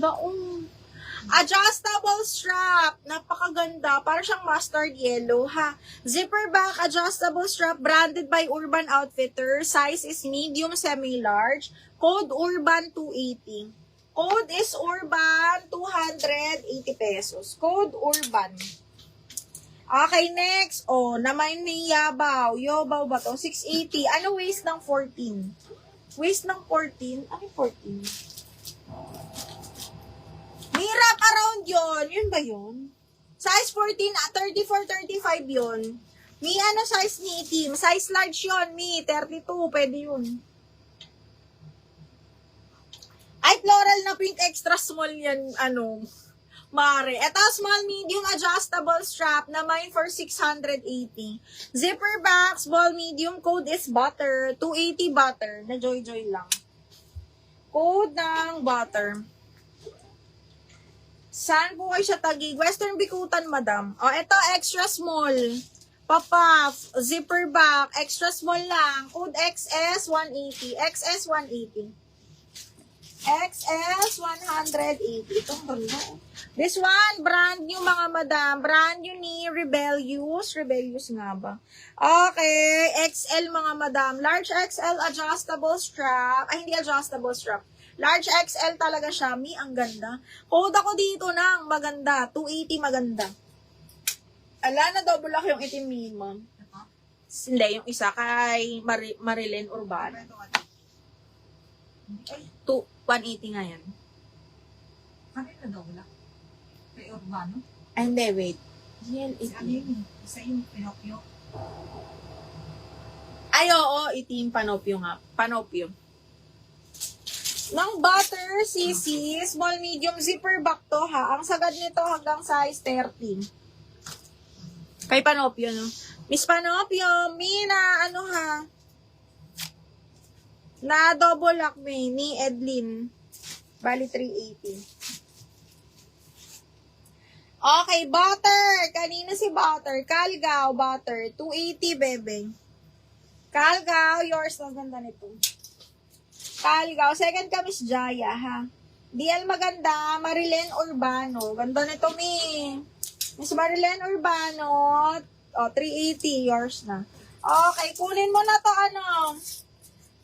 ganda. Adjustable strap. Napakaganda. Para siyang mustard yellow, ha. Zipper back, adjustable strap, branded by Urban Outfitters. Size is medium, semi-large. Code Urban 280. Code is Urban 280 pesos. Code Urban. Okay, next. Naman ni Yabaw. Yobaw ba to? 680. Ano waist ng 14? Waist ng 14? Ano 14? May wrap around yun. Yun ba yun? Size 14, 34, 35 yun. May size ni itim? Size large yun, Mi. 32, pwede yun. Ay, floral na pink extra small yan, Mare. Ito, small, medium, adjustable strap na mine for 680. Zipper back, small, medium, code is butter. 280 butter. Na joy-joy lang. Code ng butter. Saan po kayo siya tagig? Western Bikutan, madam. Ito, extra small. Papaf, zipper back, extra small lang. Code XS 180. XS 180. XS 180. Itong ganda. This one, brand new mga madam. Brand new ni Rebellious. Rebellious nga ba? Okay. XL mga madam. Large XL adjustable strap. Ay, hindi adjustable strap. Large XL talaga siya. Mi, ang ganda. Code ako dito ng maganda. 280 maganda. Ala, na double lock yung itim mi, ma'am. Hindi, yung isa kay Marilyn Urbano. 180 nga yan. Ano yung double lock? Kay Urbano? Ay, hindi, wait. Ano yun? Isa yung Pinocchio. Ay, oo, itim Panopio nga. Panopio. Ng butter, CC, small, medium, zipper back to, ha. Ang sagad nito hanggang size 13. Kay Panopio, no? Miss Panopio, Mina, na double lock me ni Edlin. Bali, 380. Okay, butter. Kanina si butter. Calgao, butter. 280, bebe. Calgao, yours. Ang ganda nito. Calgao. Second ka, Miss Jaya, ha. DL maganda. Marilyn Urbano. Ganda nito, mi. Miss Marilyn Urbano. 380. Yours na. Okay, kunin mo na to,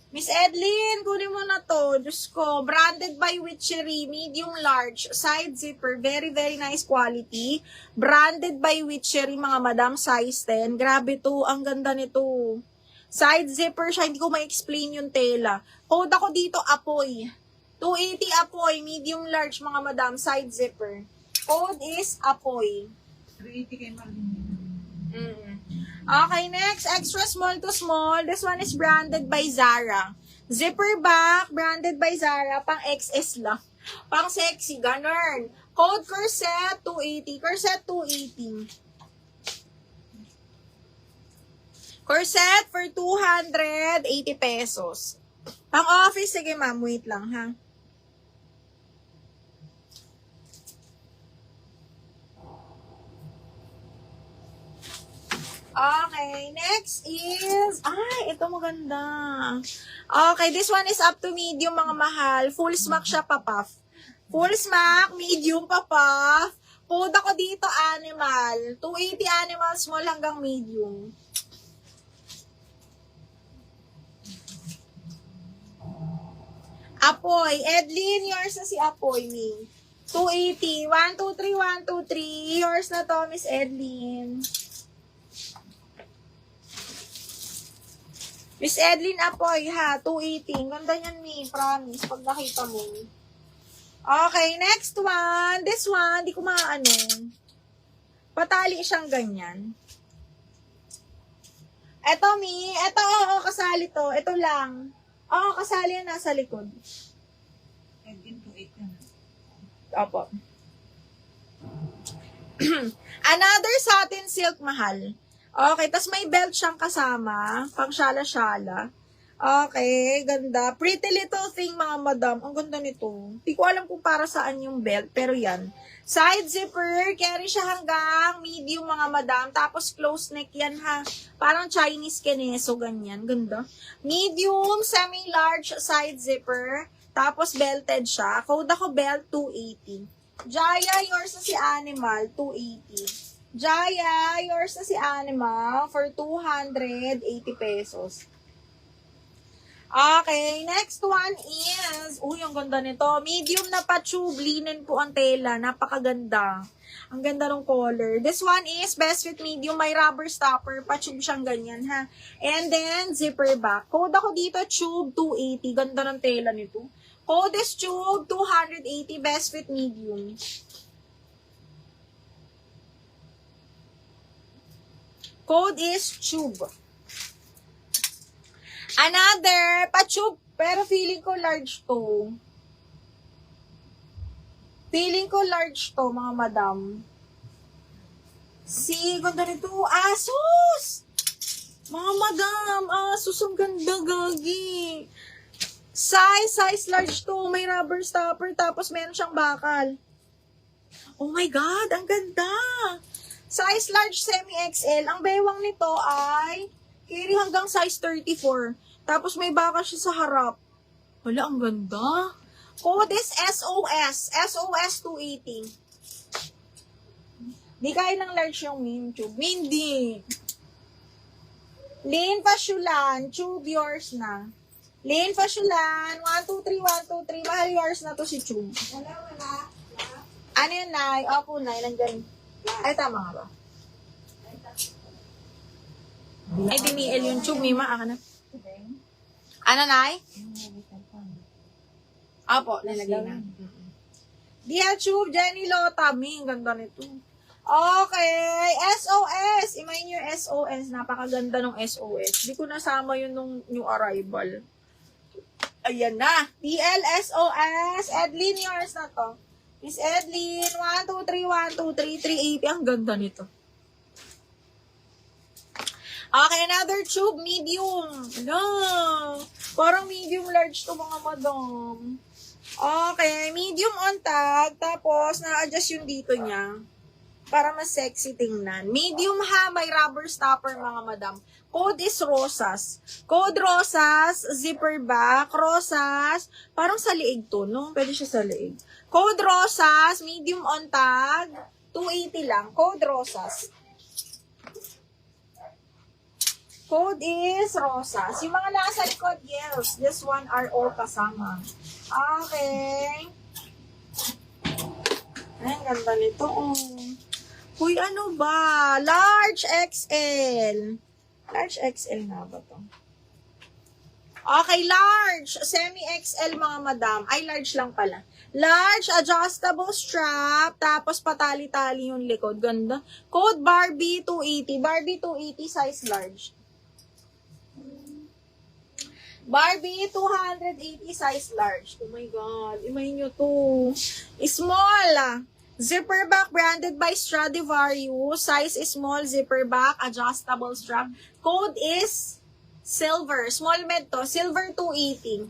Miss Edlin, kunin mo na to. Diyos ko, branded by Witchery, medium large, side zipper, very, very nice quality. Branded by Witchery, mga madam, size 10. Grabe to, ang ganda nito. Side zipper siya, hindi ko ma-explain yung tela. Code ako dito, Apoy. 280 Apoy, medium large, mga madam, side zipper. Code is Apoy. 380 kay Marlene. Okay, next, extra small to small. This one is branded by Zara. Zipper back, branded by Zara. Pang XS lang. Pang sexy, ganun. Code corset, 280. Corset, 280. Corset for 280 pesos. Pang office, sige ma'am, wait lang ha. Okay, next is, ito maganda. Okay, this one is up to medium, mga mahal. Full smack siya, papaf. Full smack, medium, papaf. Code ako dito, animal. 280 animal, small hanggang medium. Apoy. Edlin, yours na si Apoy, me. 280. 1, 2, 3, 1, 2, 3. Yours na to, Miss Edlin. Miss Edlin Apoy, ha, 280. Ganda niyan, mi. Promise, pag nakita mo. Okay, next one. This one, di ko patali siyang ganyan. Eto, mi. Eto, oo, kasali to. Ito lang. Oo, kasali yan nasa likod. Edlin 280 na. Opo. Another satin silk, mahal. Okay, tas may belt siyang kasama. Pang syala-syala. Okay, ganda. Pretty little thing, mga madam. Ang ganda nito. Hindi ko alam kung para saan yung belt, pero yan. Side zipper, carry siya hanggang medium, mga madam. Tapos close neck yan, ha. Parang Chinese keneso, ganyan. Ganda. Medium, semi-large side zipper. Tapos belted siya. Code ako belt 280. Jaya, yours na si Animal, 280. Jaya, yours na si Animal for 280 pesos. Okay, next one is, uy, ang ganda nito. Medium na pa-tube, linen po ang tela. Napakaganda. Ang ganda ng color. This one is best fit medium. May rubber stopper. Pa-tube siyang ganyan, ha. And then, zipper back. Code ako dito, tube 280. Ganda ng tela nito. Code is tube 280. Best fit medium. Code is tube. Another, pa-tube. Pero feeling ko large to. Feeling ko large to, mga madam. Ganda nito. Asus! Mga madam, Asus, ang ganda, gagi. Size large to. May rubber stopper, tapos meron siyang bakal. Oh my God, ang ganda. Size large, semi-XL. Ang bewang nito ay carry hanggang size 34. Tapos may bakal siya sa harap. Wala, ang ganda. Code is SOS. SOS 280. Di kaya ng large yung main tube. Hindi. Lane Fashulan. Tube yours na. Lane Fashulan. 1, 2, 3, 1, 2, 3. Mahal yours na to si tube. Wala. Ano yun, Nay? Opo, Nay. Nandyan. Ay, tama nga ba? Ay, biniel yung tube. Mima, aka na. Ano, Nay? Apo, nilagay na. Dia tube, Jenny Lota. Ang ganda nito. Okay. SOS. Imayin yung SOS. Napakaganda ng SOS. Di ko nasama yun nung new arrival. Ayan na. DLSOS. Edlin, yours na to. Miss Edlin. 1, 2, 3, 1, 2, 3, 380. Ang ganda nito. Okay, another tube. Medium. No. Parang medium large to, mga madam. Okay, medium on tag, tapos na-adjust yung dito niya para mas sexy tingnan. Medium ha, may rubber stopper, mga madam. Code is Rosas. Code Rosas, zipper back, Rosas, parang sa liig to, no? Pwede siya sa liig. Code Rosas, medium on tag, 280 lang. Code Rosas. Code is Rosas. Yung mga nasa likod, yes. This one are all kasama. Okay. Ay, ang ganda nito. Oh. Uy, ano ba? Large XL. Large XL na ba to? Okay, large. Semi-XL, mga madam. Ay, large lang pala. Large, adjustable strap, tapos patali-tali yung likod. Ganda. Code Barbie 280. Barbie 280, size large. Barbie, 280 size large. Oh my God. Imahin nyo to. Small. Zipper back branded by Stradivarius. Size is small. Zipper back. Adjustable strap. Code is silver. Small med to. Silver 280.